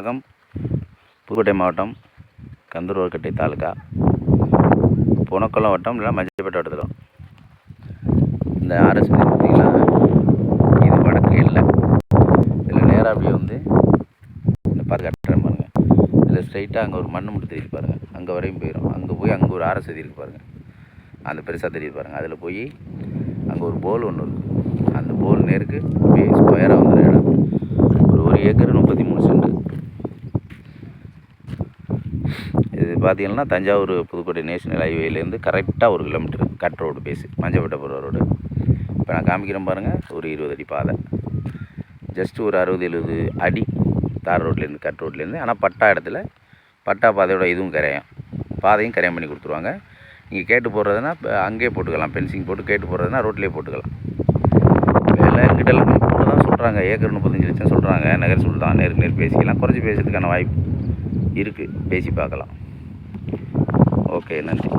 வணக்கம். புதுக்கோட்டை மாவட்டம் கந்தூர்வர்கட்டை தாலுக்கா பொனக்குளம் வட்டம் இல்லை மஞ்சப்பேட்டை வட்டத்தில். இந்த ஆர்எஸ் பார்த்தீங்கன்னா இது வடக்கு இல்லை. இதில் நேராக அப்படியே வந்து இந்த பார்த்து கட்டுறேன் பாருங்கள். இதில் ஸ்ட்ரைட்டாக அங்கே ஒரு மண் மட்டும் தெரியுது பாருங்கள். அங்கே வரையும் போயிடும். அங்கே போய் அங்கே ஒரு ஆர்எஸ் இருக்கு பாருங்கள். அந்த பெருசாக தெரியுது பாருங்கள். அதில் போய் அங்கே ஒரு போல் ஒன்று இருக்குது. அந்த போல் நேருக்கு அப்படியே ஸ்கொயராக வந்துடும் இடம். ஒரு ஏக்கர் 33 சென்ட். இது பார்த்தீங்கன்னா தஞ்சாவூர் புதுக்கோட்டை நேஷனல் ஹைவேலேருந்து கரெக்டாக 1 கிலோமீட்டர் கட் ரோடு பேஸு மஞ்சப்பேட்டை போகிற ரோடு. இப்போ நான் காமிக்கிறேன் பாருங்கள். ஒரு 20 அடி பாதை, ஜஸ்ட் ஒரு 60-70 அடி தார் ரோட்லேருந்து கட் ரோட்லேருந்து. ஆனால் பட்டா இடத்துல பட்டா பாதையோட இதுவும் கரையும், பாதையும் கரையம் பண்ணி கொடுத்துருவாங்க. நீங்கள் கேட்டு போடுறதுனா அங்கேயே போட்டுக்கலாம். ஃபென்சிங் போட்டு கேட்டு போடுறதுனா ரோட்லேயே போட்டுக்கலாம். எங்கிட்டலாம் கொஞ்சம் கூட தான் சொல்கிறாங்க. ஏக்கர் 35 லட்சம் சொல்கிறாங்க. நகர் சொல்லிட்டான். நேருக்கு பேசிக்கலாம். குறைச்சி பேசுறதுக்கான வாய்ப்பு இருக்குது. பேசி பார்க்கலாம். ஓகே, நன்றி.